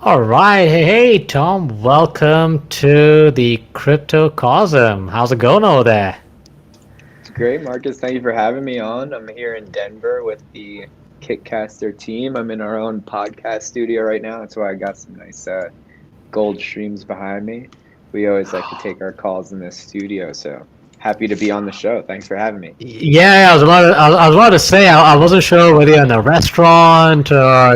All right. Hey, Tom. Welcome to the Cryptocosm. How's it going over there? It's great, Marcus. Thank you for having me on. I'm here in Denver with the Kitcaster team. I'm in our own podcast studio right now. That's why I got some nice gold streams behind me. We always like to take our calls in this studio, so happy to be on the show. Thanks for having me. Yeah, I was about to say I wasn't sure whether you're in a restaurant or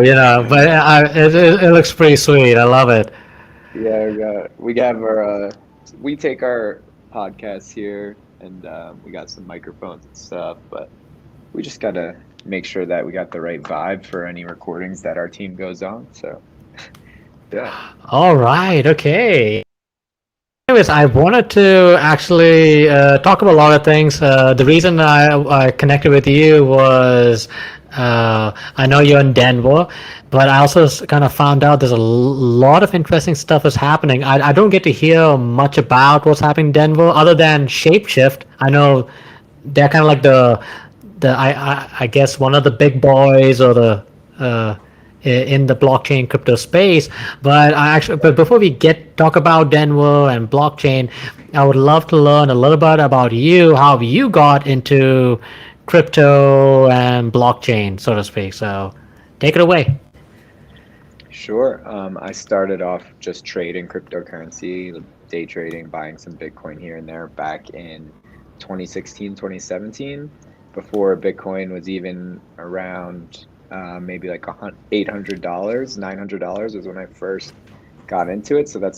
but it looks pretty sweet. I love it. Yeah, we have our we take our podcasts here, and we got some microphones and stuff, but we just gotta make sure that we got the right vibe for any recordings that our team goes on. So yeah. All right. Okay. Anyways, I wanted to actually talk about a lot of things. The reason I connected with you was I know you're in Denver, but I also kind of found out there's a lot of interesting stuff is happening. I don't get to hear much about what's happening in Denver other than Shapeshift. I know they're kind of like I guess one of the big boys or the uh, in the blockchain crypto space. But before we get talk about Denver and blockchain, I would love to learn a little bit about you, how you got into crypto and blockchain, so to speak. So take it away. Sure. I started off just trading cryptocurrency, day trading, buying some Bitcoin here and there back in 2016, 2017, before Bitcoin was even around maybe like $800, $900 was when I first got into it. So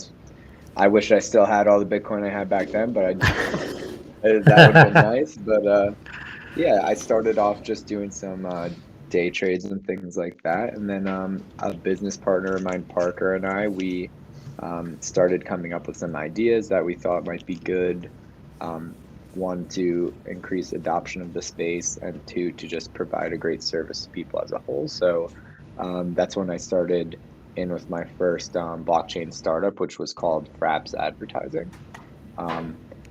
I wish I still had all the Bitcoin I had back then, but that would have been nice. But yeah, I started off just doing some day trades and things like that. And then a business partner of mine, Parker, and we started coming up with some ideas that we thought might be good. One, to increase adoption of the space, and two, to just provide a great service to people as a whole. So that's when I started in with my first blockchain startup, which was called Fraps Advertising.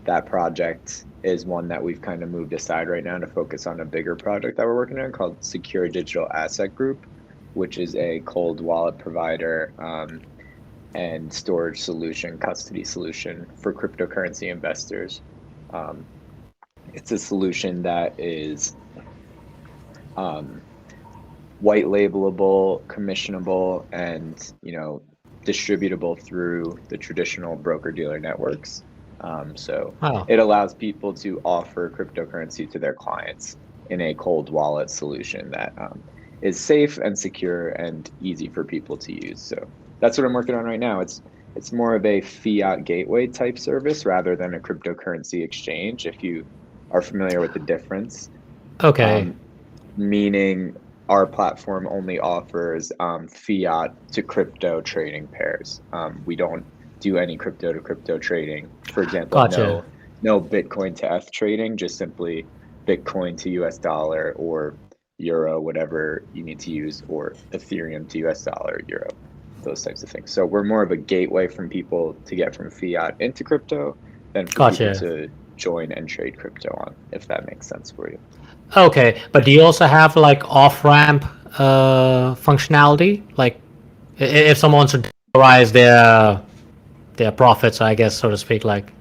That project is one that we've kind of moved aside right now to focus on a bigger project that we're working on called Secure Digital Asset Group, which is a cold wallet provider and storage solution, custody solution for cryptocurrency investors. Um, it's a solution that is white labelable, commissionable, and distributable through the traditional broker dealer networks. So Wow. it allows people to offer cryptocurrency to their clients in a cold wallet solution that is safe and secure and easy for people to use. So that's what I'm working on right now. It's more of a fiat gateway type service rather than a cryptocurrency exchange, if you are familiar with the difference. Okay. Um, Meaning our platform only offers fiat to crypto trading pairs. We don't do any crypto to crypto trading. For example, Gotcha. no Bitcoin to ETH trading, just simply Bitcoin to US dollar or euro, whatever you need to use, or Ethereum to US dollar, euro, those types of things. So we're more of a gateway from people to get from fiat into crypto than for people Gotcha. to join and trade crypto on, if that makes sense for you. Okay, but do you also have like off ramp functionality? Like if someone wants to rise their profits, I guess, so to speak. Like,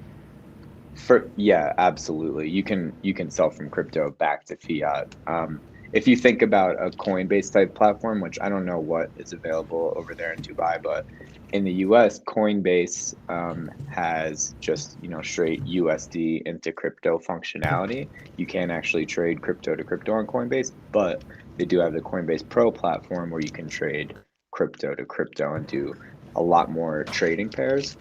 Yeah, absolutely. You can sell from crypto back to fiat. If you think about a Coinbase type platform, which I don't know what is available over there in Dubai, but in the US, Coinbase has just straight USD into crypto functionality. You can't actually trade crypto to crypto on Coinbase, but they do have the Coinbase Pro platform where you can trade crypto to crypto and do a lot more trading pairs.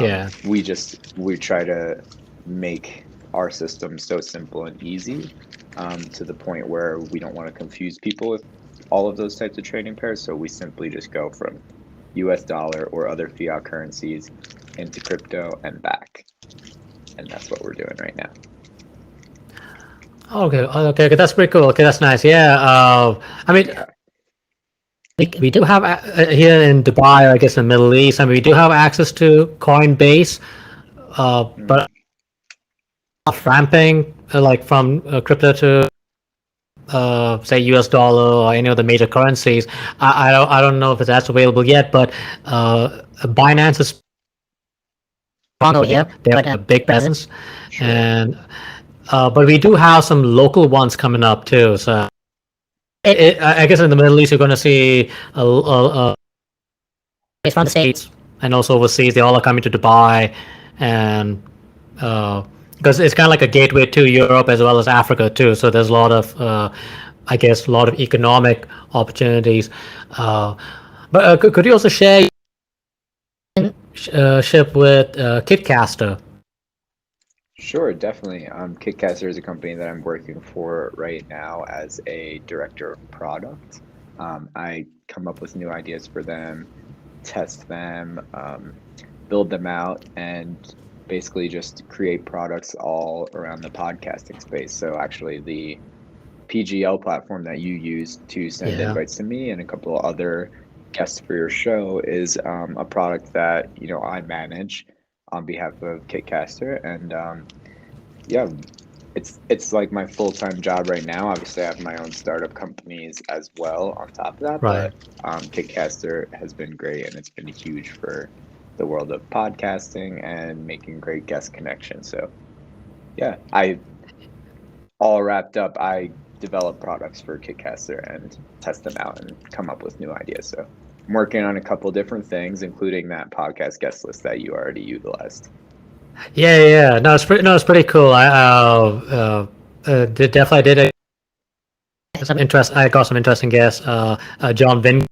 yeah, We try to make our system so simple and easy, to the point where we don't want to confuse people with all of those types of trading pairs. So we simply just go from US dollar or other fiat currencies into crypto and back. And that's what we're doing right now. okay, that's pretty cool. Okay, that's nice. Yeah, I mean, Yeah. we do have here in Dubai, I guess in the Middle East. I mean, we do have access to Coinbase, Mm. but off ramping like from crypto to say US dollar or any of the major currencies. I don't know if that's available yet, but Binance is strong over here. They have a big presence, Sure. and but we do have some local ones coming up too. So I guess in the Middle East you're going to see from the states and also overseas. They all are coming to Dubai, and because it's kind of like a gateway to Europe as well as Africa too. So there's a lot of, I guess, a lot of economic opportunities. Uh, but could you also share ship with Kitcaster? Sure, definitely. Kitcaster is a company that I'm working for right now as a director of product. I come up with new ideas for them, test them, build them out, and basically just create products all around the podcasting space. So actually, the PGL platform that you use to send Yeah. invites to me and a couple of other guests for your show is a product that I manage on behalf of Kitcaster, and yeah, it's like my full-time job right now. Obviously, I have my own startup companies as well on top of that, Right. but Kitcaster has been great and it's been huge for the world of podcasting and making great guest connections. So yeah, I all wrapped up. I develop products for Kitcaster and test them out and come up with new ideas. So I'm working on a couple different things, including that podcast guest list that you already utilized. Yeah, yeah. Yeah. No, it's pretty. No, it's pretty cool. Definitely did some interest. I got some interesting guests. John Vin.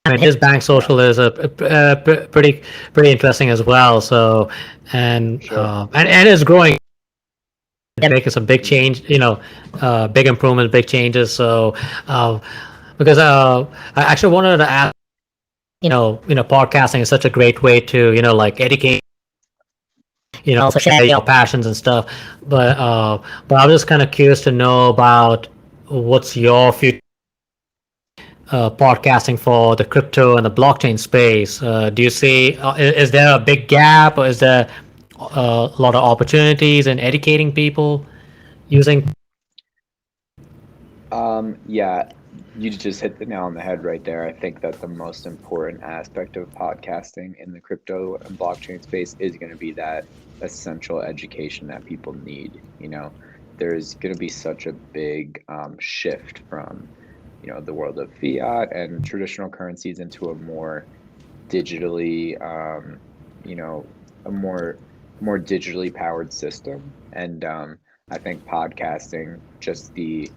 I mean, his bank Yeah, social is pretty interesting as well. So, sure. and it's growing. They're making some big change. Big improvements, big changes. So, uh, because I actually wanted to ask. Podcasting is such a great way to like educate. Also share your passions and stuff. But I was just kind of curious to know about what's your future podcasting for the crypto and the blockchain space. Do you see is there a big gap, or is there a lot of opportunities in educating people using? Yeah, you just hit the nail on the head right there. I think that the most important aspect of podcasting in the crypto and blockchain space is going to be that essential education that people need. There's going to be such a big shift from, the world of fiat and traditional currencies into a more digitally, you know, a more digitally powered system. And I think podcasting, just the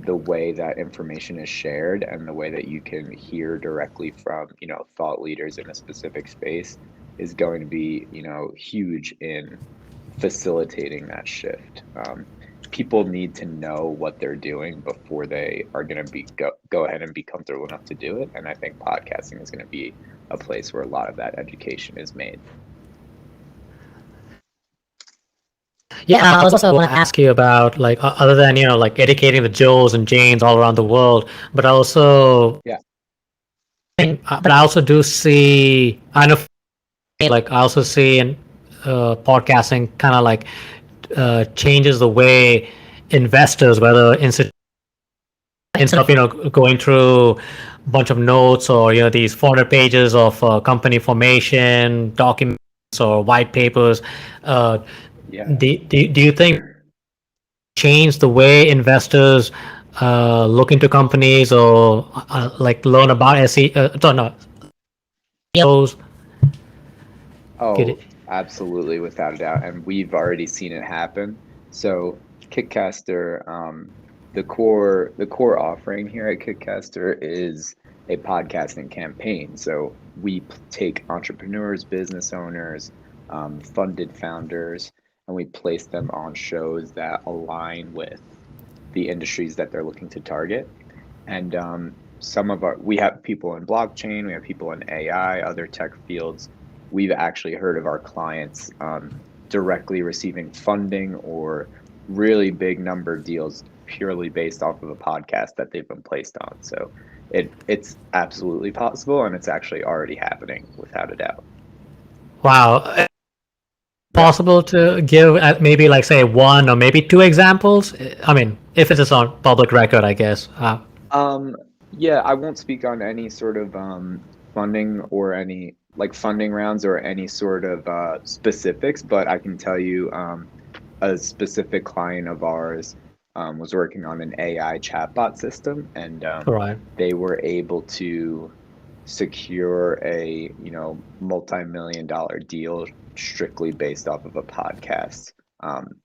way that information is shared and the way that you can hear directly from thought leaders in a specific space is going to be huge in facilitating that shift. People need to know what they're doing before they are going to go ahead and be comfortable enough to do it, and I think podcasting is going to be a place where a lot of that education is made. Yeah, I was also want to ask you about like other than like educating the Joes and Janes all around the world, but also Yeah. but I also do see I know like I also see in podcasting kind of like changes the way investors, whether instead of going through a bunch of notes or these 400 pages of company formation documents or white papers, uh, Yeah. do you think change the way investors look into companies or like learn about SE? No, CEOs, get it? Oh, absolutely, without a doubt. And we've already seen it happen. So Kitcaster, the core offering here at Kitcaster is a podcasting campaign. So we take entrepreneurs, business owners, funded founders, and we place them on shows that align with the industries that they're looking to target. And we have people in blockchain, we have people in AI, other tech fields. We've actually heard of our clients directly receiving funding or really big number deals purely based off of a podcast that they've been placed on. So it's absolutely possible, and it's actually already happening without a doubt. Wow. Yeah. Possible to give maybe like say one or maybe two examples? I mean, if it is on public record, I guess. Um, yeah, I won't speak on any sort of funding or any like funding rounds or any sort of specifics, but I can tell you a specific client of ours was working on an AI chatbot system, and Right. they were able to secure a, multi-million dollar deal strictly based off of a podcast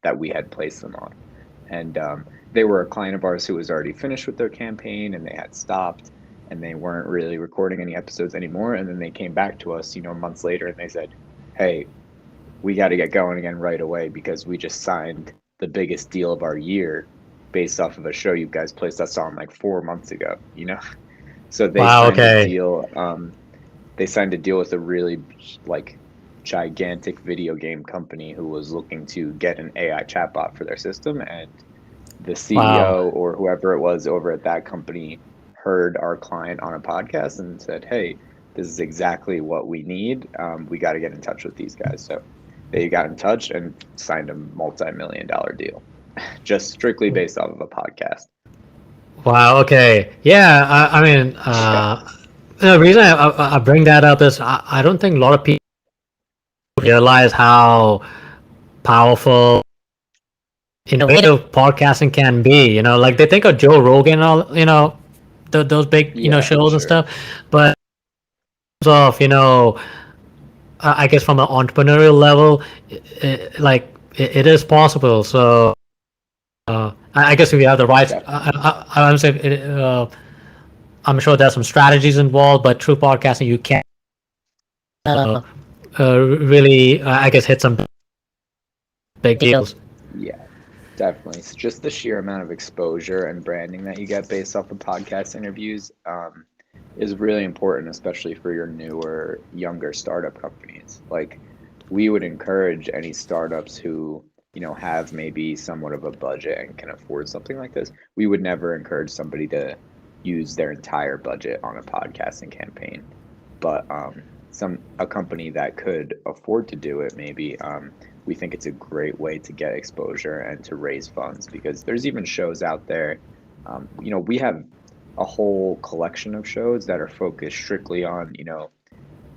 that we had placed them on. And they were a client of ours who was already finished with their campaign and they had stopped and they weren't really recording any episodes anymore. And then they came back to us, months later and they said, "Hey, we got to get going again right away because we just signed the biggest deal of our year based off of a show you guys placed us on like 4 months ago." So they Wow. signed a Okay. deal. They signed a deal with a really like gigantic video game company who was looking to get an AI chatbot for their system, and the Wow. CEO or whoever it was over at that company heard our client on a podcast and said, "Hey, this is exactly what we need. We got to get in touch with these guys." So they got in touch and signed a multi-million dollar deal, just strictly based off of a podcast. Wow. Okay. Yeah. I mean, Yeah. the reason I bring that up is I don't think a lot of people realize how powerful innovative podcasting can be. Like they think of Joe Rogan and all, those big, Yeah, shows and sure. stuff. But in terms of, I guess from an entrepreneurial level, like it is possible. So I guess if you have the right, Definitely. I'm saying, I'm sure there's some strategies involved, but through podcasting, you can really, I guess, hit some big deals. Yeah, definitely. It's just the sheer amount of exposure and branding that you get based off of podcast interviews is really important, especially for your newer, younger startup companies. Like, we would encourage any startups who, have maybe somewhat of a budget and can afford something like this. We would never encourage somebody to use their entire budget on a podcasting campaign. But some a company that could afford to do it, maybe we think it's a great way to get exposure and to raise funds because there's even shows out there. We have a whole collection of shows that are focused strictly on,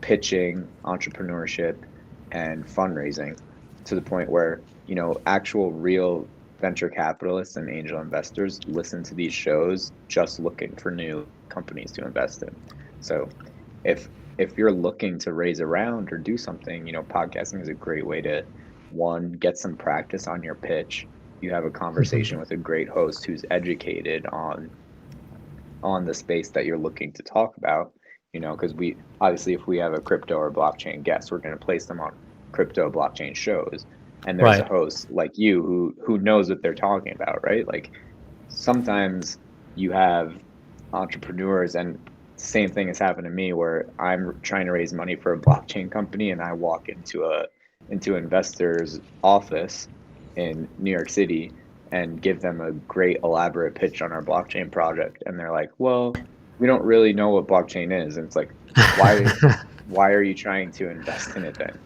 pitching, entrepreneurship, and fundraising to the point where, actual real venture capitalists and angel investors listen to these shows just looking for new companies to invest in. So if if you're looking to raise a round or do something, podcasting is a great way to one, get some practice on your pitch. You have a conversation with a great host who's educated on the space that you're looking to talk about, because we obviously if we have a crypto or blockchain guest, we're going to place them on crypto blockchain shows. And there's a Right. host like you who knows what they're talking about, right? Like sometimes you have entrepreneurs and same thing has happened to me where I'm trying to raise money for a blockchain company and I walk into an investor's office in New York City and give them a great elaborate pitch on our blockchain project and they're like, "Well, we don't really know what blockchain is." And it's like, why are you trying to invest in it then?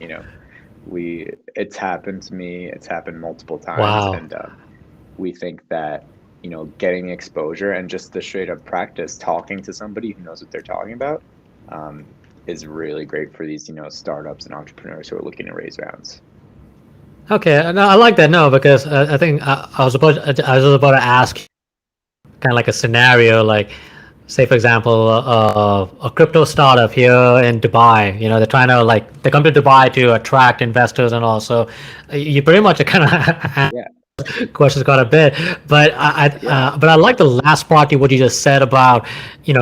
It's happened to me, it's happened multiple times, Wow. and we think that getting exposure and just the straight up practice talking to somebody who knows what they're talking about um, is really great for these startups and entrepreneurs who are looking to raise rounds. Okay, no, I like that. No, because I think I was about to ask kind of like a scenario, like say for example, a crypto startup here in Dubai. They're trying to like they come to Dubai to attract investors and all. So you pretty much kind of Yeah, questions got a bit, but yeah, but I like the last part of what you just said about you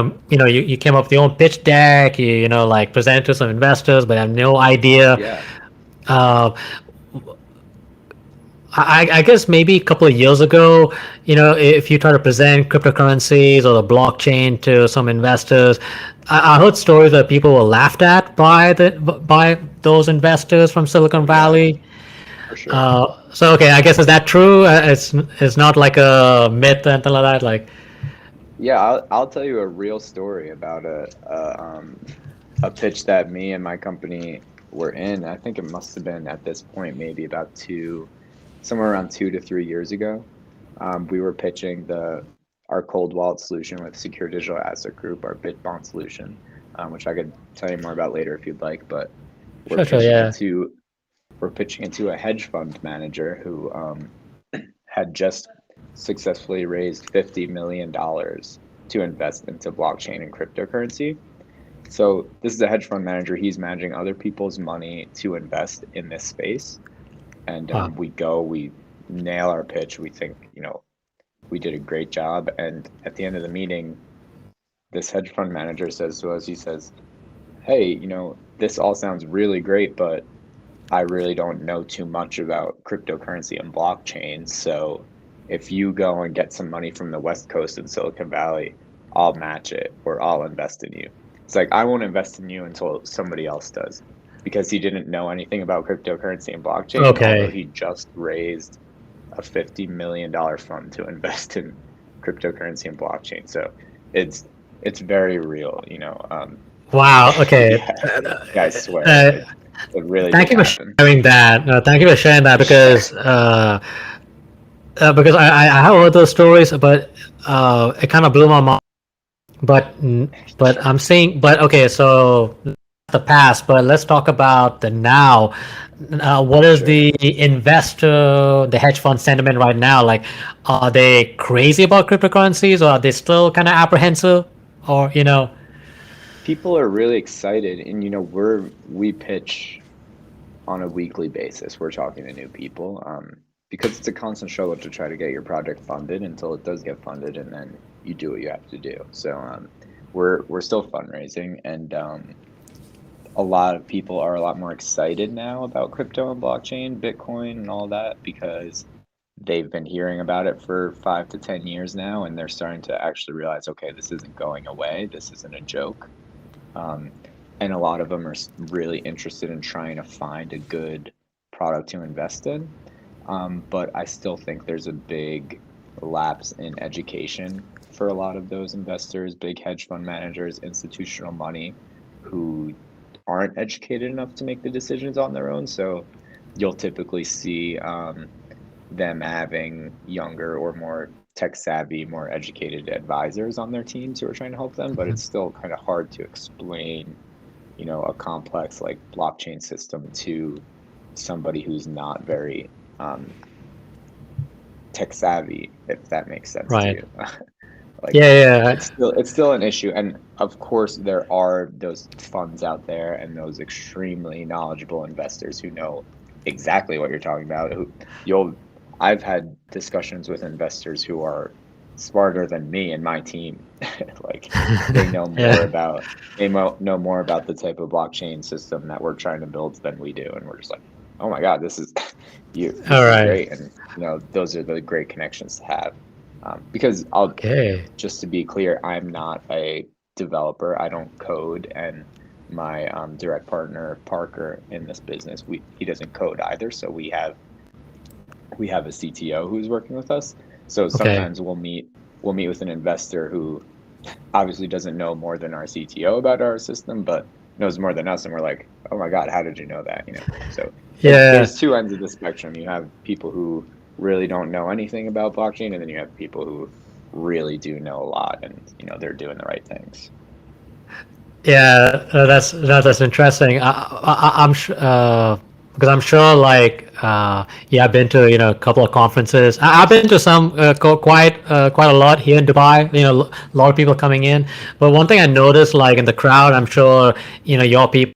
came up with your own pitch deck. You like present to some investors, but have no idea. yeah, Uh, I guess maybe a couple of years ago, if you try to present cryptocurrencies or the blockchain to some investors, I heard stories that people were laughed at by those investors from Silicon yeah, Valley. for sure. So okay, I guess is that true? It's not like a myth or anything like that. Like, Yeah, I'll tell you a real story about a pitch that me and my company we're in. I think it must have been at this point maybe about somewhere around 2 to 3 years ago. We were pitching our cold wallet solution with Secure Digital Asset Group, our Bitbond solution, which I could tell you more about later if you'd like. But we're Sure, sure, pitching yeah. into we're pitching into a hedge fund manager who had just successfully raised $50 million to invest into blockchain and cryptocurrency. So this is a hedge fund manager. He's managing other people's money to invest in this space. And Wow. we nail our pitch. We think, we did a great job. And at the end of the meeting, this hedge fund manager says to us, he says, hey, this all sounds really great, but I really don't know too much about cryptocurrency and blockchain. So if you go and get some money from the West Coast and Silicon Valley, I'll match it or I'll invest in you. It's like, I won't invest in you until somebody else does, because he didn't know anything about cryptocurrency and blockchain, although Okay. he just raised a $50 million fund to invest in cryptocurrency and blockchain. So it's very real, Wow. Okay. yeah, I swear Uh, it really did Thank you for happen. sharing that. Thank you for sharing that because I have heard those stories, but it kind of blew my mind. But but Sure, I'm saying, but okay, so the past, but let's talk about the now. What is sure. the investor, the hedge fund sentiment right now? Like, are they crazy about cryptocurrencies, or are they still kind of apprehensive, or People are really excited, and we pitch on a weekly basis. We're talking to new people, because it's a constant struggle to try to get your project funded until it does get funded, and then you do what you have to do. So we're still fundraising, and a lot of people are a lot more excited now about crypto and blockchain, Bitcoin, and all that, because they've been hearing about it for 5 to 10 years now, and they're starting to actually realize, okay, this isn't going away. This isn't a joke. Um, and a lot of them are really interested in trying to find a good product to invest in. But I still think there's a big lapse in education for a lot of those investors, big hedge fund managers, institutional money, who aren't educated enough to make the decisions on their own. So you'll typically see them having younger or more tech savvy, more educated advisors on their teams who are trying to help them, but it's still kind of hard to explain, a complex like blockchain system to somebody who's not very tech savvy, if that makes sense to right? you. Like, Yeah, it's still an issue, and of course there are those funds out there and those extremely knowledgeable investors who know exactly what you're talking about. You'll I've had discussions with investors who are smarter than me and my team. Like, they know yeah, more yeah. about know more about the type of blockchain system that we're trying to build than we do, and we're just like, oh my God, this is All this is right. great. And those are the great connections to have. Because I'll Okay. just to be clear, I'm not a developer. I don't code, and my direct partner Parker in this business, he doesn't code either. So we have a CTO who's working with us. So Okay. sometimes we'll meet with an investor who obviously doesn't know more than our CTO about our system, but knows more than us, and we're like, oh my God, how did you know that? So Yeah. there's two ends of the spectrum. You have people who really don't know anything about blockchain, and then you have people who really do know a lot, and they're doing the right things. Yeah, that's interesting. I'm because I'm sure yeah, I've been to a couple of conferences. I've been to some quite a lot here in Dubai. A lot of people coming in. But one thing I noticed, like in the crowd, I'm sure your people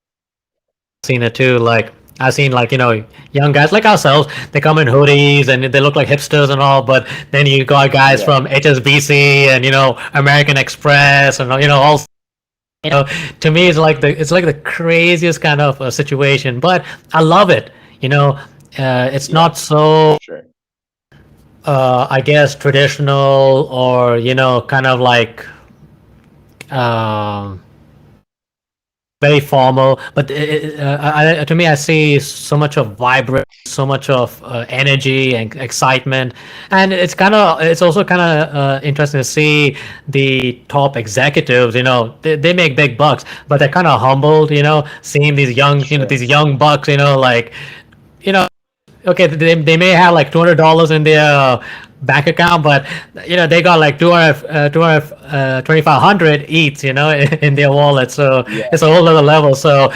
have seen it too. Like I've seen young guys like ourselves. They come in hoodies and they look like hipsters and all. But then you got guys Yeah, from HSBC and American Express and all you know to me it's like the craziest kind of situation, but I love it. It's yeah, not for so sure. I guess traditional or kind of like um very formal, but to me, I see so much of vibrance, so much of energy and excitement, and it's also kind of interesting to see the top executives. They make big bucks, but they're kind of humbled. Seeing Sure. these young bucks. Like, you know, okay, they may have like $200 in their bank account, but they got like 2,500 each, in their wallet. So Yeah. it's a whole other level. So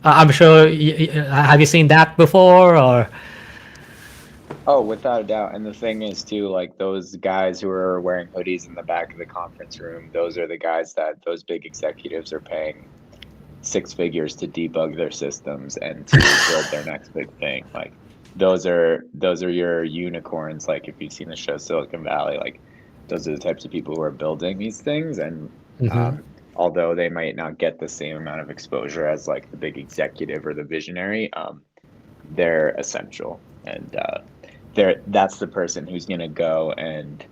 I'm sure. Have you seen that before, or? Oh, without a doubt. And the thing is too, like those guys who are wearing hoodies in the back of the conference room, those are the guys that those big executives are paying six figures to debug their systems and to build their next big thing. Like those are your unicorns. Like if you've seen the show Silicon Valley, like those are the types of people who are building these things. And Hmm. um, although they might not get the same amount of exposure as like the big executive or the visionary, they're essential. And that's the person who's going to go and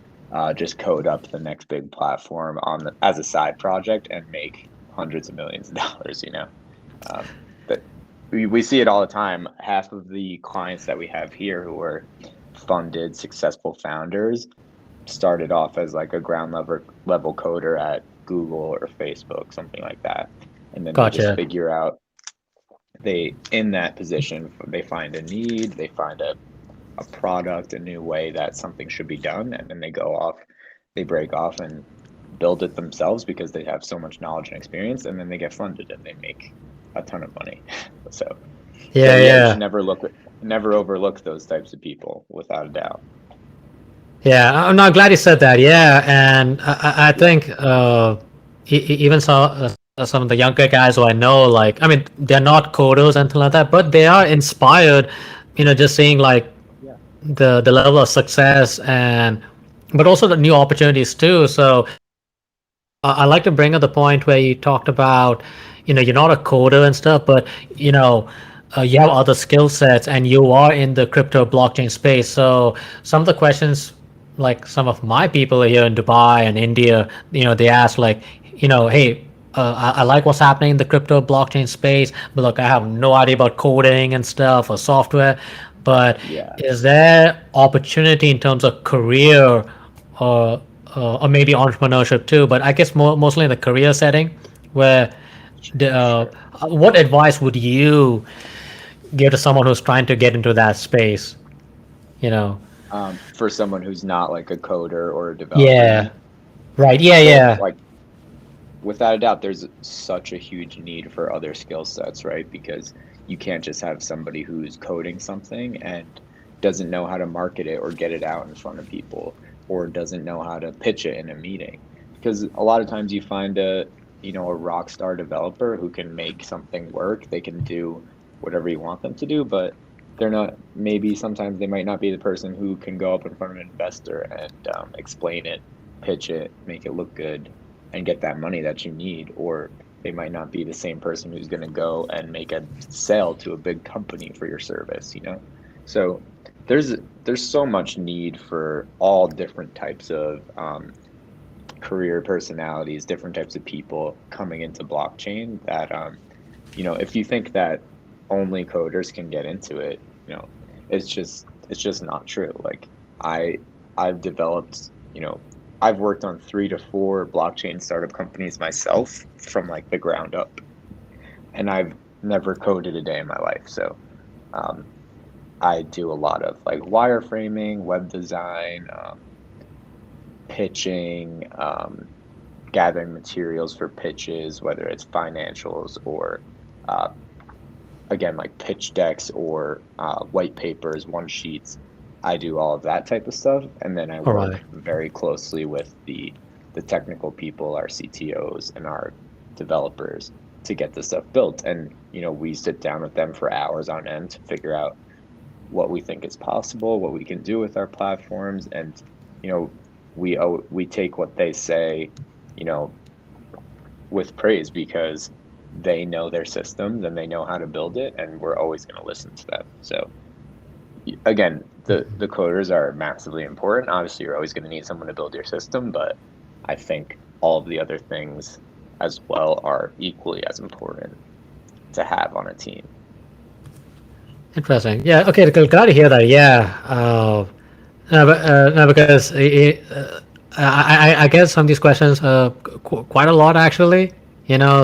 just code up the next big platform as a side project and make hundreds of millions of dollars. Um, but we see it all the time. Half of the clients that we have here who are funded, successful founders started off as like a ground level coder at Google or Facebook, something like that. And then they just Gotcha. figure out they in that position they find a need, they find a product, a new way that something should be done, and then they go off, they break off and build it themselves because they have so much knowledge and experience, and then they get funded and they make a ton of money. So, so Yeah, yeah, you should yeah, never overlook those types of people, without a doubt. yeah. I'm not glad you said that. Yeah, and I Yeah, think even some of the younger guys who I know, like, I mean, they're not coders and things like that, but they are inspired. Just seeing like yeah, the level of success, and but also the new opportunities too. So I like to bring up the point where you talked about, you're not a coder and stuff, but you have other skill sets, and you are in the crypto blockchain space. So some of the questions, like some of my people here in Dubai and India, they ask like, hey, I like what's happening in the crypto blockchain space, but look, I have no idea about coding and stuff or software. But yeah. is there opportunity in terms of career, or or maybe entrepreneurship too? But I guess mostly in the career setting, where Sure. what advice would you give to someone who's trying to get into that space? You know? For someone who's not like a coder or a developer, you Yeah. mean? Right. Yeah. Well, Yeah. like without a doubt, there's such a huge need for other skill sets, right? Because you can't just have somebody who's coding something and doesn't know how to market it or get it out in front of people, or doesn't know how to pitch it in a meeting. Because a lot of times you find a rock star developer who can make something work. They can do whatever you want them to do, but they're not, maybe sometimes they might not be the person who can go up in front of an investor and explain it, pitch it, make it look good, and get that money that you need. Or they might not be the same person who's going to go and make a sale to a big company for your service. So there's there's so much need for all different types of career personalities, different types of people coming into blockchain that if you think that only coders can get into it, it's just not true. Like I I've developed, I've worked on 3 to 4 blockchain startup companies myself from like the ground up, and I've never coded a day in my life. So um, I do a lot of like wireframing, web design, pitching, gathering materials for pitches, whether it's financials or uh, again like pitch decks or white papers, one sheets. I do all of that type of stuff, and then I All right. work very closely with the technical people, our CTOs and our developers, to get this stuff built. And we sit down with them for hours on end to figure out what we think is possible, what we can do with our platforms, and you know we take what they say, you know, with praise, because they know their systems and they know how to build it, and we're always going to listen to them. So again, the coders are massively important. Obviously, you're always going to need someone to build your system, but I think all of the other things as well are equally as important to have on a team. Interesting. Yeah. Okay. Glad to hear that. Yeah. No, because I get some of these questions quite a lot actually.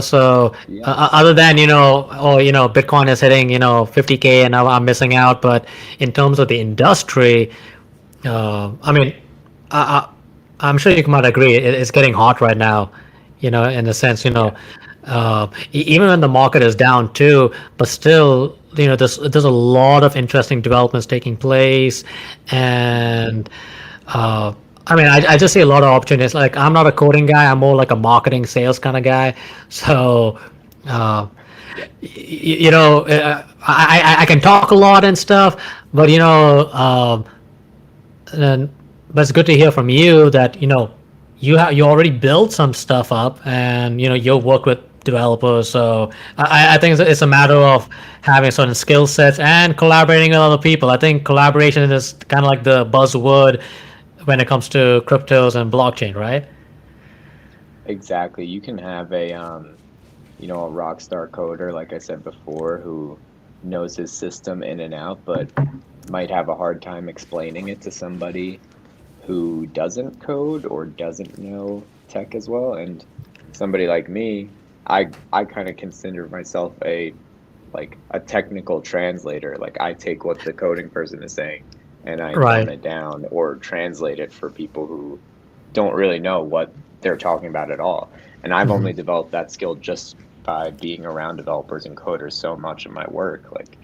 So Yeah, other than oh Bitcoin is hitting 50K and now I'm missing out, but in terms of the industry, I mean, I, I'm sure you might agree it's getting hot right now. In the sense yeah, even when the market is down too, but still there's a lot of interesting developments taking place, and uh, I mean I just see a lot of opportunities. Like I'm not a coding guy, I'm more like a marketing sales kind of guy. So uh, yeah, I can talk a lot and stuff, but and but it's good to hear from you that you already built some stuff up, and you work with developers. So I think it's a matter of having certain skill sets and collaborating with other people. I think collaboration is kind of like the buzzword when it comes to cryptos and blockchain, right? exactly. You can have a a rock star coder, like I said before, who knows his system in and out, but might have a hard time explaining it to somebody who doesn't code or doesn't know tech as well. And somebody like me, I kind of consider myself a technical translator. Like I take what the coding person is saying and I dumb Right. it down or translate it for people who don't really know what they're talking about at all. And I've only developed that skill just by being around developers and coders so much in my work. Like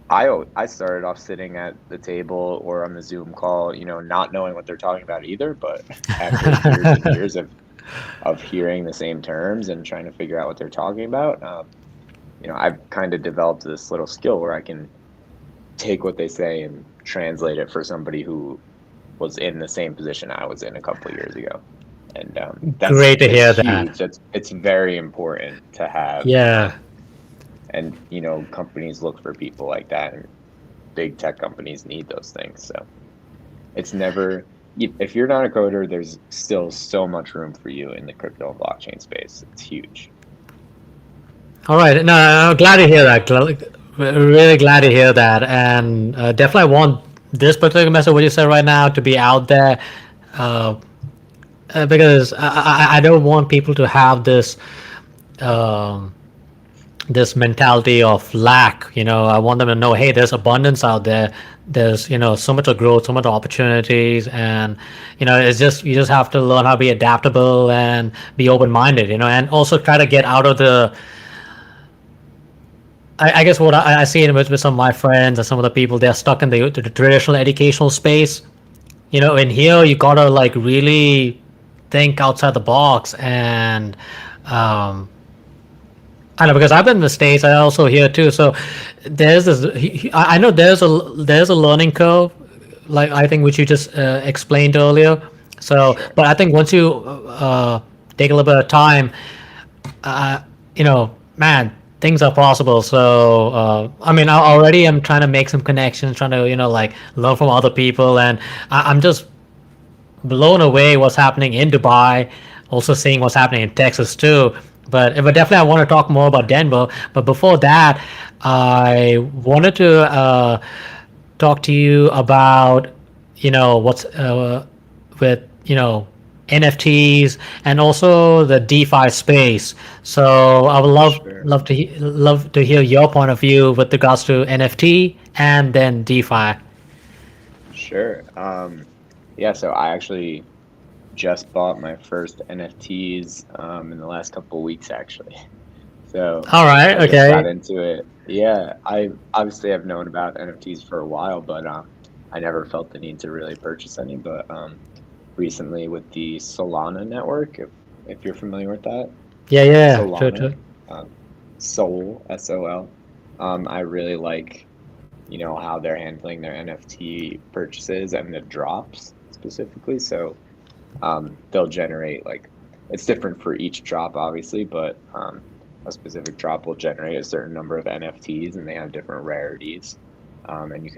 I started off sitting at the table or on the Zoom call, not knowing what they're talking about either. But after years and years of hearing the same terms and trying to figure out what they're talking about, I've kind of developed this little skill where I can take what they say and translate it for somebody who was in the same position I was in a couple of years ago. And that's Great to it's hear that. huge. It's very important to have, Yeah. and companies look for people like that, and big tech companies need those things. So it's never if you're not a coder, there's still so much room for you in the crypto and blockchain space. It's huge. All right. No, I'm glad to hear that. Really glad to hear that, and definitely want this particular message, what you said right now, to be out there, uh, because I don't want people to have um, this mentality of lack. I want them to know, hey, there's abundance out there. There's so much of growth, so much opportunities, and it's just you just have to learn how to be adaptable and be open minded. And also try to get out of the I guess what I see it with some of my friends and some of the people, they're stuck in the traditional educational space. In here you gotta like really think outside the box, and um, I know because I've been in the States, I also here too. So there's this. I know there's a learning curve, like I think which you just explained earlier. So, Sure. but I think once you take a little bit of time, man, things are possible. So, I mean, I already am trying to make some connections, trying to, like learn from other people. And I'm just blown away what's happening in Dubai, also seeing what's happening in Texas too. But definitely, I want to talk more about Denver. But before that, I wanted to talk to you about, what's with NFTs and also the DeFi space. So I would Sure. love to hear your point of view with regards to NFT and then DeFi. Sure. Yeah, so I actually just bought my first NFTs in the last couple of weeks actually. So All right. I just got Okay. into it. Yeah, I obviously have known about NFTs for a while, but I never felt the need to really purchase any. But recently with the Solana network, if you're familiar with that, Yeah. Yeah. True. Solana, True. um, Sol, SOL. I really like, how they're handling their NFT purchases and the drops specifically. So they'll generate like it's different for each drop, obviously, but a specific drop will generate a certain number of NFTs, and they have different rarities. And you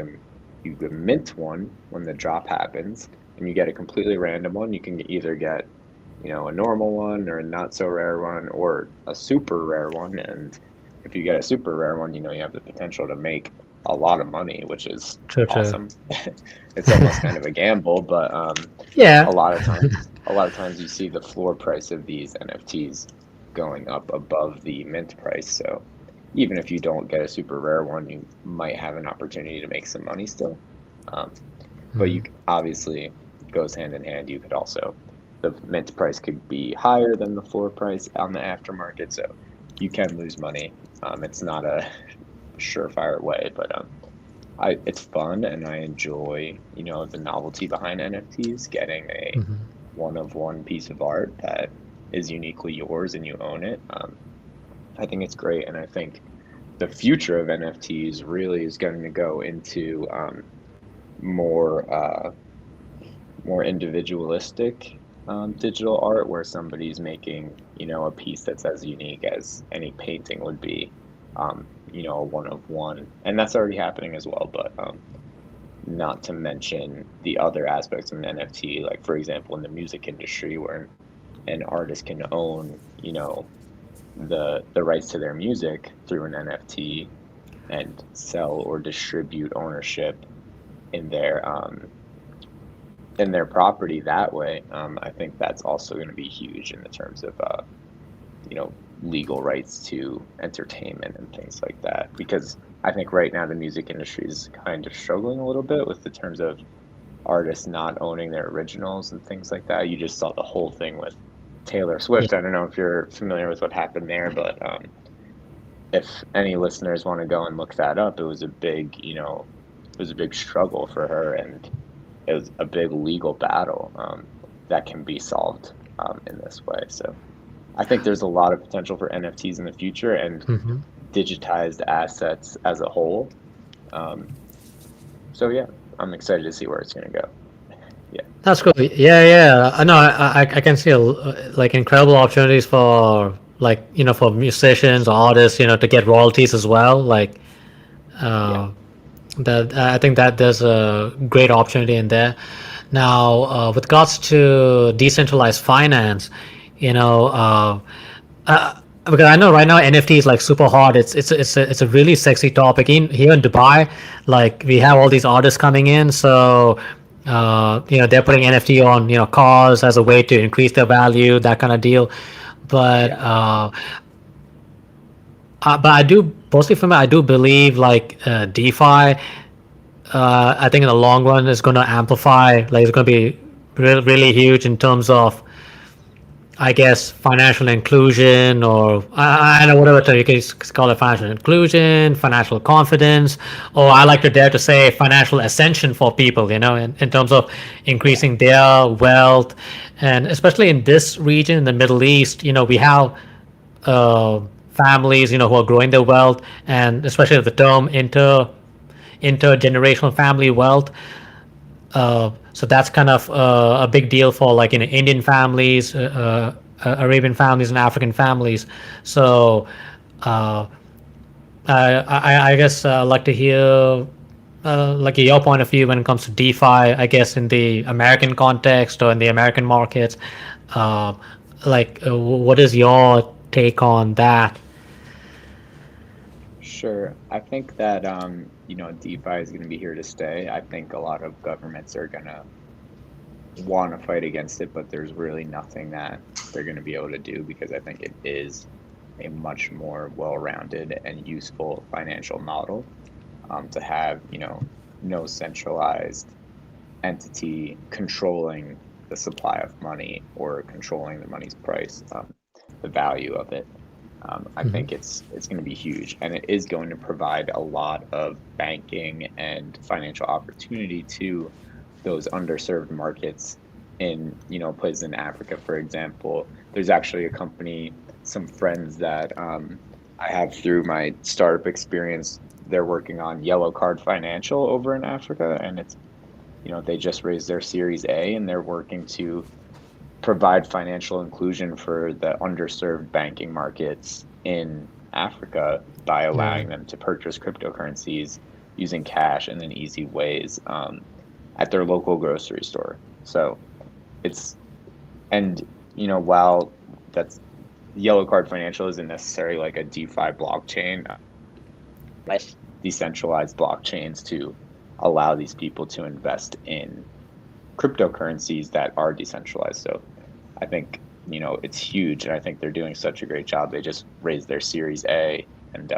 can mint one when the drop happens, and you get a completely random one. You can either get a normal one or a not so rare one or a super rare one. And if you get a super rare one, you have the potential to make a lot of money, which is True, true. awesome. It's almost kind of a gamble, but Yeah. a lot of times you see the floor price of these NFTs going up above the mint price. So even if you don't get a super rare one, you might have an opportunity to make some money still. Um, but you obviously goes hand in hand. You could also the mint price could be higher than the floor price on the aftermarket, so you can lose money. It's not a surefire way, but it's fun and I enjoy the novelty behind NFTs. Getting a one of one piece of art that is uniquely yours and you own it. I think it's great, and I think the future of NFTs really is going to go into more more individualistic digital art where somebody's making, a piece that's as unique as any painting would be, a one of one. And that's already happening as well, but not to mention the other aspects of an NFT, like for example, in the music industry where an artist can own, the rights to their music through an NFT and sell or distribute ownership in their property that way. I think that's also going to be huge in the terms of legal rights to entertainment and things like that. Because I think right now the music industry is kind of struggling a little bit with the terms of artists not owning their originals and things like that. You just saw the whole thing with Taylor Yeah. Swift. I don't know if you're familiar with what happened there, but if any listeners want to go and look that up, it was a big struggle for her, and it was a big legal battle that can be solved in this way. So I think there's a lot of potential for NFTs in the future and digitized assets as a whole. Um, so yeah, I'm excited to see where it's going to go. Yeah, That's cool. Yeah, yeah. I know. I can see like incredible opportunities for like for musicians or artists to get royalties as well. Like yeah, uh, that I think that there's a great opportunity in there. Now, with regards to decentralized finance, you know, because I know right now NFT is like super hot. It's a really sexy topic. Here in Dubai, like we have all these artists coming in, so they're putting NFT on cars as a way to increase their value, that kind of deal. But yeah. but I do mostly for me, I do believe like DeFi. I think in the long run, it's going to amplify. Like it's going to be really huge in terms of, I guess, financial inclusion, or I don't know whatever term you can call it, financial inclusion, financial confidence, or I like to dare to say financial ascension for people. In terms of Yeah, increasing their wealth, and especially in this region, in the Middle East, we have uh, families, who are growing their wealth, and especially the term intergenerational family wealth. So that's kind of a big deal for like Indian families, Arabian families, and African families. So uh, I guess I'd like to hear like your point of view when it comes to DeFi. I guess in the American context or in the American markets, uh, like what is your take on that? sure. I think that DeFi is going to be here to stay. I think a lot of governments are going to want to fight against it, but there's really nothing that they're going to be able to do because I think it is a much more well-rounded and useful financial model to have, no centralized entity controlling the supply of money or controlling the money's price, the value of it. I think it's going to be huge, and it is going to provide a lot of banking and financial opportunity to those underserved markets in places in Africa, for example. There's actually a company, some friends that I have through my startup experience. They're working on Yellow Card Financial over in Africa, and it's they just raised their Series A, and they're working to provide financial inclusion for the underserved banking markets in Africa by Yeah. allowing them to purchase cryptocurrencies using cash and in easy ways at their local grocery store. So it's and while that's yellow card financial isn't necessarily like a DeFi blockchain, less decentralized blockchains to allow these people to invest in cryptocurrencies that are decentralized. So I think, it's huge, and I think they're doing such a great job. They just raised their Series A, and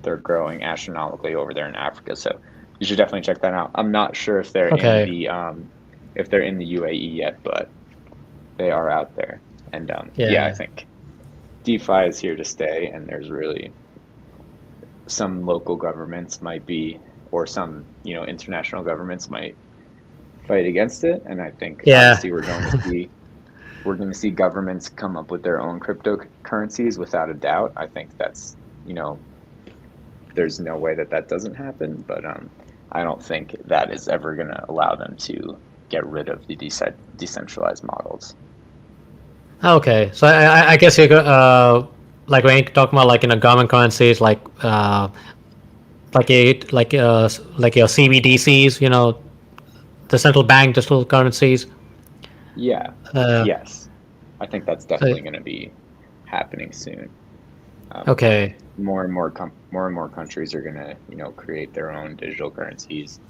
they're growing astronomically over there in Africa. So you should definitely check that out. I'm not sure Okay. if they're in the UAE yet, but they are out there. And yeah, I Yeah. think DeFi is here to stay, and there's really some local governments might be, or some, international governments might fight against it. And I think Yeah. obviously we're going to see governments come up with their own cryptocurrencies without a doubt. I think that's, you know, there's no way that that doesn't happen, but I don't think that is ever going to allow them to get rid of the decentralized models. Okay. So I guess you go, like when you talk about like government currencies like your CBDCs, the central bank digital currencies. Yeah, Uh, yes, I think that's so, definitely going to be happening soon. Um, okay. more and more countries are going to, create their own digital currencies.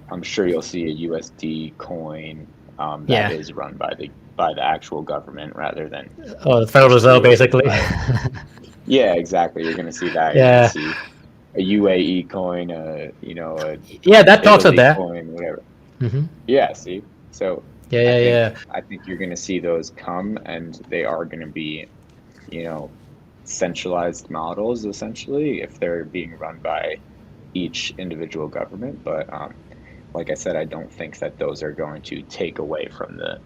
I'm sure you'll see a USD coin that Yeah. is run by the actual government rather than Or the Federal just Reserve, created basically. by. Yeah, exactly. You're going to see that. You're going to Yeah. see a UAE coin, a Yeah, that talks are Italy there. coin, whatever. Hmm. Yeah, see. So Yeah, I yeah, think yeah. I think you're going to see those come, and they are going to be, you know, centralized models essentially if they're being run by each individual government. But like I said, I don't think that those are going to take away from the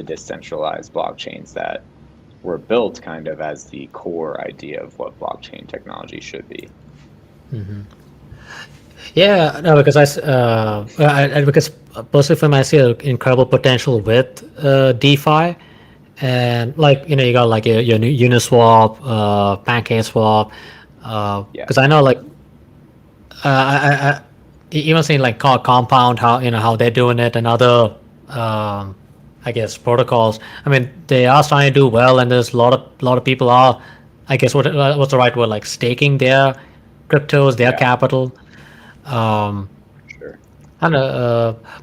decentralized blockchains that were built kind of as the core idea of what blockchain technology should be. Yeah, no, because because personally for me, I see an incredible potential with DeFi, and like you got like your Uniswap, PancakeSwap, Yeah, because I know like even seeing like Compound, how how they're doing it, and other I guess protocols. I mean, they are starting to do well, and there's a lot of people are, I guess what's the right word, like staking their cryptos, their yeah, capital. Um, sure. and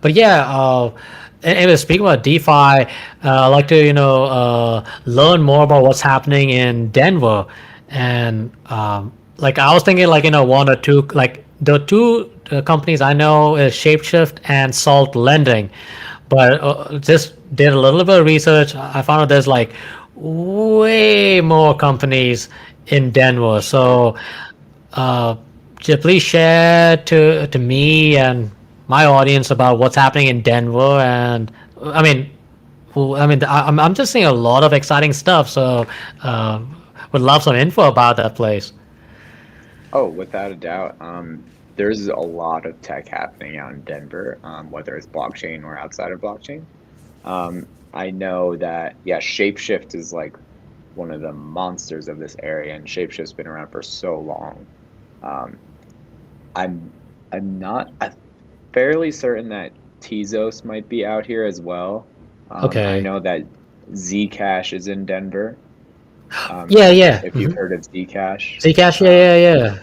but yeah, anyway, speaking about DeFi, I'd like to learn more about what's happening in Denver, and like I was thinking like one or two, like the two companies I know is Shapeshift and Salt Lending, but just did a little bit of research. I found out there's like way more companies in Denver, Sure. so uh, please share to me and my audience about what's happening in Denver. And I'm just seeing a lot of exciting stuff. So would love some info about that place. Oh, without a doubt. There's a lot of tech happening out in Denver, whether it's blockchain or outside of blockchain. I know that, yeah, Shapeshift is like one of the monsters of this area, and Shapeshift's been around for so long. Um, I'm I'm not I'm fairly certain that Tezos might be out here as well. I Okay. know that Zcash is in Denver. Yeah, yeah. If you've heard of Zcash. Zcash, yeah, Um, yeah, yeah.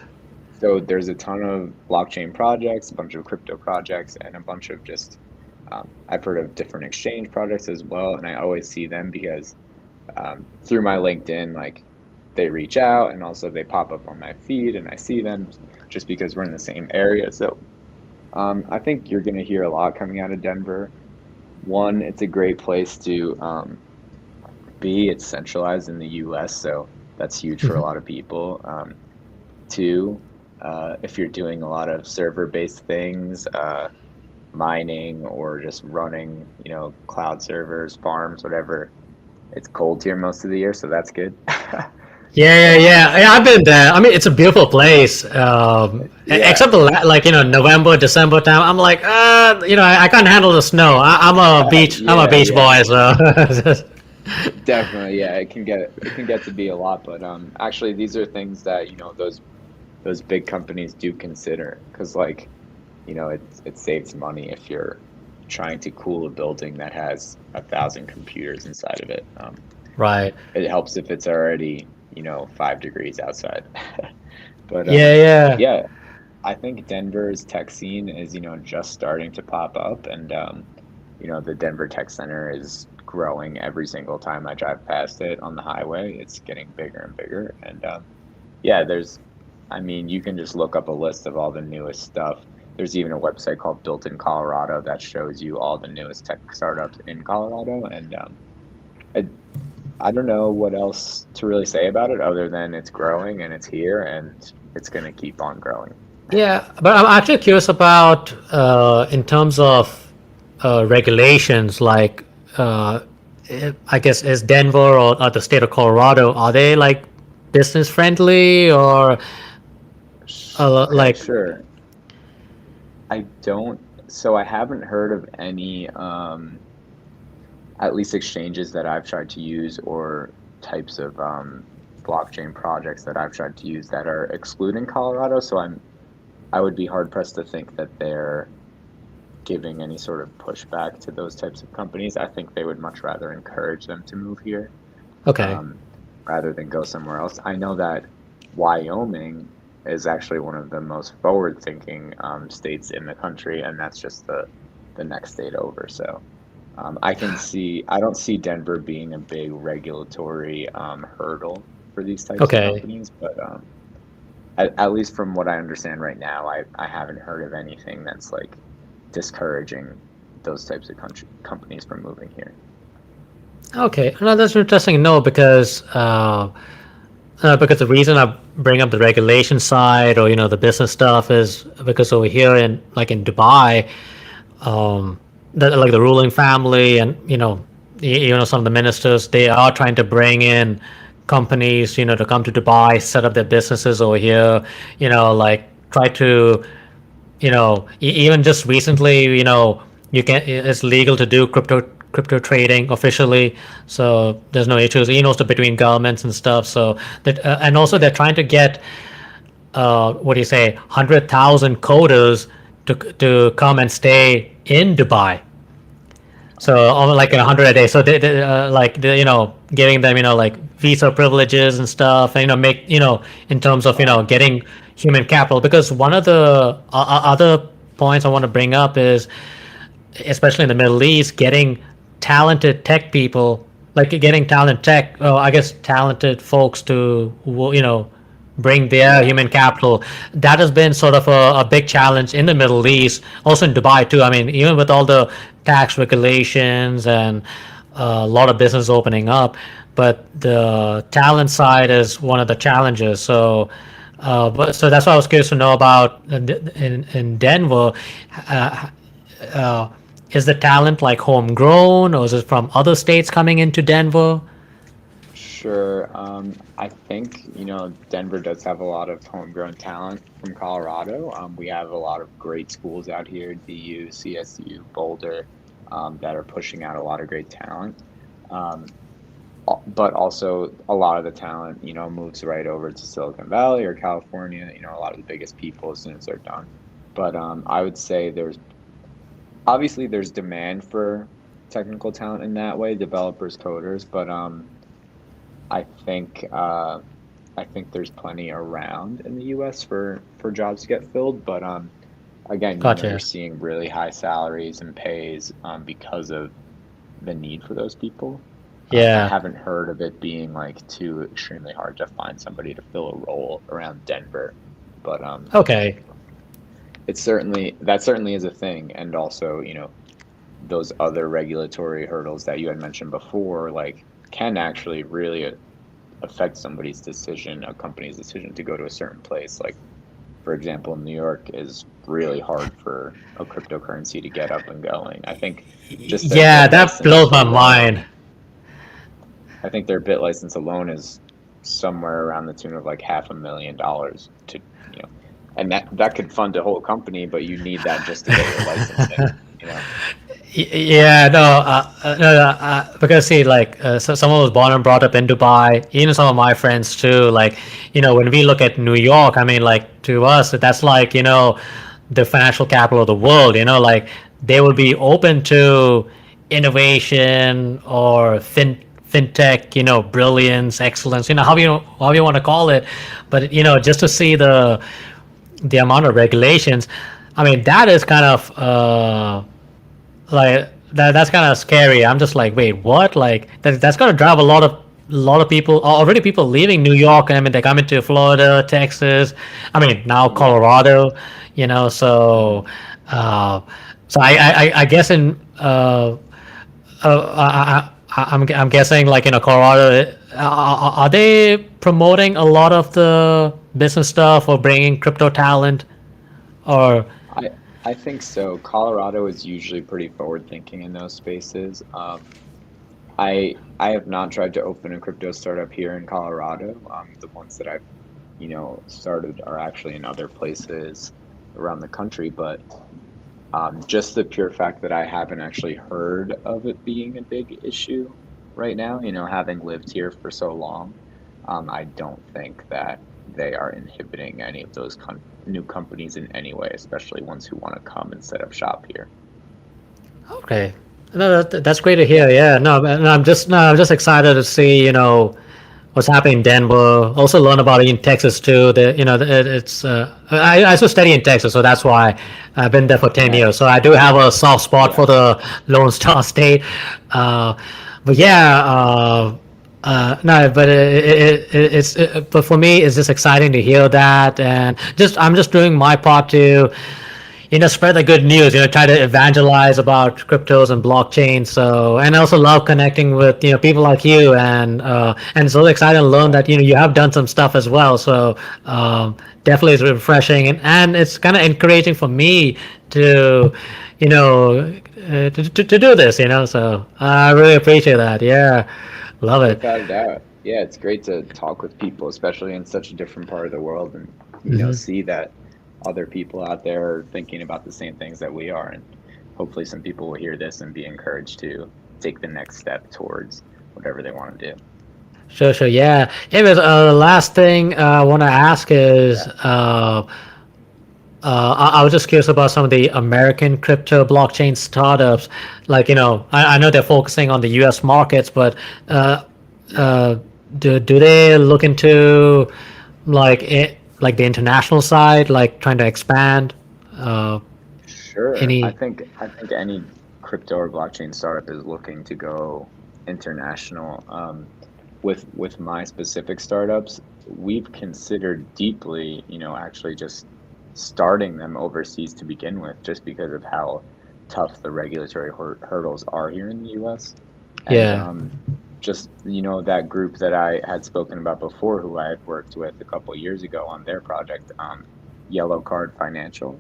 so there's a ton of blockchain projects, a bunch of crypto projects, and a bunch of just I've heard of different exchange projects as well, and I always see them because through my LinkedIn, like they reach out and also they pop up on my feed, and I see them just because we're in the same area. So I think you're going to hear a lot coming out of Denver. One, it's a great place to be. It's centralized in the U.S., so that's huge for a lot of people. Two, if you're doing a lot of server-based things, mining or just running, cloud servers, farms, whatever, it's cold here most of the year, so that's good. Yeah, yeah, But yeah. Yeah, I've been there. I mean, it's a beautiful place. yeah, Except the like November, December time. I'm like, I can't handle the snow. I'm a yeah, beach yeah. boy. So Definitely, yeah, it can get to be a lot, but actually these are things that, those big companies do consider because like, it saves money if you're trying to cool a building that has 1,000 computers inside of it. Right. It helps if it's already, 5 degrees outside. But Yeah, yeah. yeah, I think Denver's tech scene is, just starting to pop up, and the Denver Tech Center is growing every single time I drive past it on the highway. It's getting bigger and bigger, and yeah, I mean, you can just look up a list of all the newest stuff. There's even a website called Built in Colorado that shows you all the newest tech startups in Colorado, and I, I don't know what else to really say about it other than it's growing and it's here and it's going to keep on growing. Yeah, but I'm actually curious about in terms of regulations, like I guess is Denver or the state of Colorado, are they like business friendly or Okay, like sure. I don't, so I haven't heard of any, at least exchanges that I've tried to use or types of blockchain projects that I've tried to use that are excluding Colorado. So I would be hard pressed to think that they're giving any sort of pushback to those types of companies. I think they would much rather encourage them to move here, okay, um, rather than go somewhere else. I know that Wyoming is actually one of the most forward-thinking states in the country, and that's just the next state over. So I don't see Denver being a big regulatory hurdle for these types of okay. companies, but at least from what I understand right now, I haven't heard of anything that's like discouraging those types of companies from moving here. Okay, no, that's interesting. No, because the reason I bring up the regulation side or the business stuff is because over here in Dubai, like the ruling family and some of the ministers, they are trying to bring in companies to come to Dubai, set up their businesses over here, like try to even just recently, you can it's legal to do crypto trading officially, so there's no issues, so between governments and stuff. So that and also they're trying to get what do you say, 100,000 coders to come and stay in Dubai. So almost like 100 a day. So giving them like visa privileges and stuff, and make in terms of Wow. getting human capital. Because one of the other points I want to bring up is, especially in the Middle East, getting talented tech people, like getting talent tech, I guess talented folks to bring their Yeah. human capital. That has been sort of a big challenge in the Middle East, also in Dubai too. I mean, even with all the tax regulations and a lot of business opening up, but the talent side is one of the challenges. So. But so that's what I was curious to know about in Denver. Uh, uh, is the talent like homegrown, or is it from other states coming into Denver? Sure. I think, Denver does have a lot of homegrown talent from Colorado. We have a lot of great schools out here, DU, CSU, Boulder, that are pushing out a lot of great talent. Um, but also a lot of the talent, moves right over to Silicon Valley or California, a lot of the biggest people as soon as they're done. But I would say there's demand for technical talent in that way, developers, coders, but I think uh, I think there's plenty around in the U.S. for jobs to get filled, but again, you're Gotcha. seeing really high salaries and pays because of the need for those people. I Yeah. haven't heard of it being like too extremely hard to find somebody to fill a role around Denver, but Okay. that certainly is a thing, and also those other regulatory hurdles that you had mentioned before, like can actually really affect somebody's decision, a company's decision to go to a certain place. Like, for example, New York is really hard for a cryptocurrency to get up and going. I think just their Yeah, bit that license blows my mind. alone, I think their bit license alone is somewhere around the tune of like $500,000 to, you know, and that could fund a whole company, but you need that just to get your licensing, you know. Yeah, no, because see, like, so someone was born and brought up in Dubai. Even some of my friends too. Like, when we look at New York, I mean, like to us, that's like the financial capital of the world. Like they would be open to innovation or fintech, brilliance, excellence, how you want to call it, but just to see the amount of regulations, I mean that is kind of like that's kind of scary. I'm just like, wait, what? Like that's gonna drive a lot of people, already people leaving New York. I mean, they're coming to Florida, Texas. I mean, now Yeah. Colorado. So Mhm. uh, I guess in I'm guessing like Colorado. Are they promoting a lot of the business stuff or bringing crypto talent or? I I think so. Colorado is usually pretty forward thinking in those spaces. I have not tried to open a crypto startup here in Colorado. The ones that I've, started are actually in other places around the country, but just the pure fact that I haven't actually heard of it being a big issue right now, having lived here for so long, I don't think that they are inhibiting any of those new companies in any way, especially ones who want to come and set up shop here. Okay. No, that's great to Yeah, hear. Yeah. No, no, I'm just excited to see, what's happening in Denver. Also learn about it in Texas too. It's I also study in Texas, so that's why I've been there for 10 years. So nice. I do have a soft spot Yeah, for the Lone Star State. Uh, but yeah, no, but but for me, it's just exciting to hear that, and I'm just doing my part to spread the good news, try to evangelize about cryptos and blockchain. So, and I also love connecting with, people like you, and it's really exciting to learn yeah. that, you have done some stuff as well. So, definitely it's refreshing, and it's kind of encouraging for me to, to do this, so I really appreciate that. Yeah. Love it. Without a doubt. Yeah, it's great to talk with people, especially in such a different part of the world, and see that other people out there are thinking about the same things that we are, and hopefully some people will hear this and be encouraged to take the next step towards whatever they want to do. Sure, sure. Yeah. Anyways, the last thing I want to ask is, Yeah, I was just curious about some of the American crypto blockchain startups. Like, I know they're focusing on the U.S. markets, but uh, do they look into like the international side, like trying to expand? Uh, sure. I any? think I think any crypto or blockchain startup is looking to go international. With my specific startups, we've considered deeply, actually just starting them overseas to begin with, just because of how tough the regulatory hurdles are here in the US. And Yeah. just, that group that I had spoken about before, who I had worked with a couple years ago on their project, Yellow Card Financial.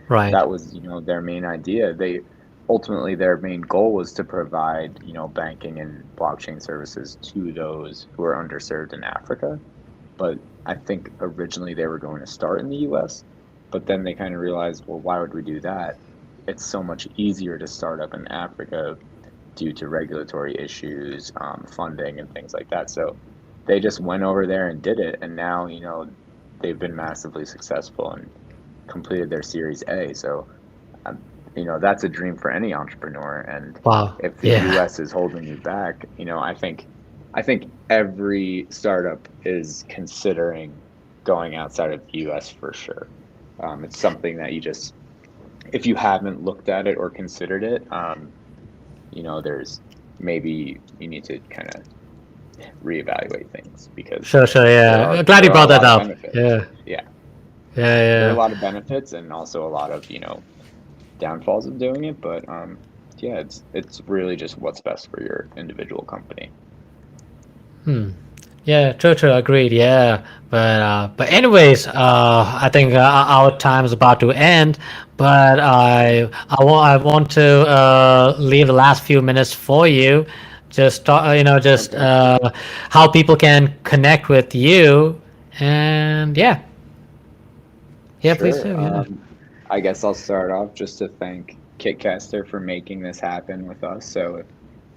Right. That was, their main idea. They ultimately their main goal was to provide, banking and blockchain services to those who are underserved in Africa. But I think originally they were going to start in the US, but then they kind of realized, well, why would we do that? It's so much easier to start up in Africa due to regulatory issues, funding, and things like that. So they just went over there and did it, and now they've been massively successful and completed their Series A. So um, that's a dream for any entrepreneur. And Wow. if the Yeah. U.S. is holding you back, I think every startup is considering going outside of the U.S. for sure. It's something that if you haven't looked at it or considered it, there's maybe you need to kind of reevaluate things because Sure, sure. there Yeah. are Glad you there are brought a that lot of up. benefits. Yeah. Yeah, Yeah. there are a Yeah. lot of benefits and also a lot of downfalls of doing it. But yeah, it's really just what's best for your individual company. Yeah, true, true, agreed. Yeah, but anyways, I think our time is about to end. But I want to leave the last few minutes for you. Just just Okay, how people can connect with you, and yeah, yeah, please sure. do. Yeah. I guess I'll start off just to thank Kitcaster for making this happen with us. So if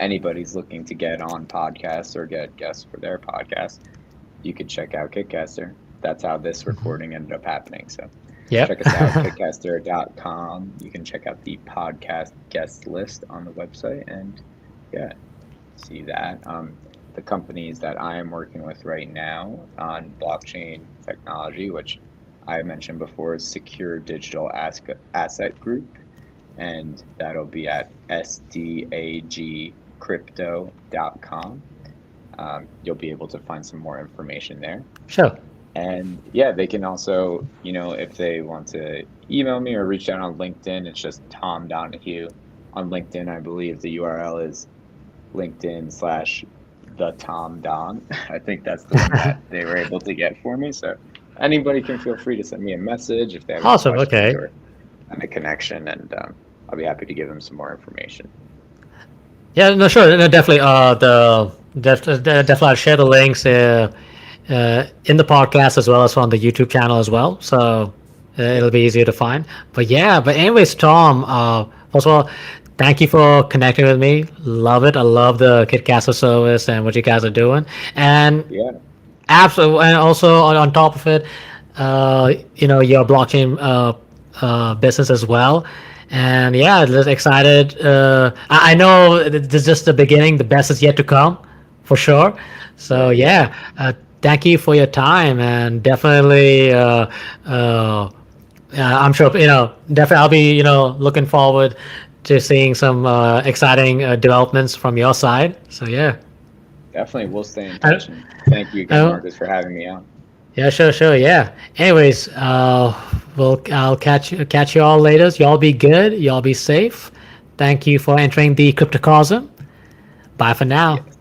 anybody's looking to get on podcasts or get guests for their podcast, you could check out Kitcaster. That's how this recording ended up happening. So check us out, Yep. kitcaster.com. You can check out the podcast guest list on the website. And yeah, see that. The companies that I am working with right now on blockchain technology, which I mentioned before, is Secure Digital Asset Group, and that'll be at sdagcrypto.com. You'll be able to find some more information there. Sure. And yeah, they can also, if they want to email me or reach out on LinkedIn, it's just Tom Donahue. On LinkedIn, I believe the URL is LinkedIn/the Tom Don. I think that's the one that they were able to get for me. So anybody can feel free to send me a message if they have any Awesome. questions Okay. or a connection, and I'll be happy to give them some more information. Yeah, no, sure, no, definitely. Definitely, I'll share the links in the podcast as well as on the YouTube channel as well. So Yep. it'll be easier to find. But yeah, but anyways, Tom. First of all, thank you for connecting with me. Love it. I love the KitCastle service and what you guys are doing. And Yeah, absolutely, and also on top of it, your blockchain business as well. And yeah, just excited. I know this is just the beginning. The best is yet to come, for sure. So right. Yeah, yeah, thank you for your time, and definitely, I'm sure definitely I'll be looking forward to seeing some exciting developments from your side. So yeah. definitely. We'll stay in I, touch, and thank you again, I, Marcus, for having me on. Yeah, sure, yeah. Anyways, I'll catch you all later. Y'all be good. Y'all be safe. Thank you for entering the Cryptocosm. Bye for now. Yes.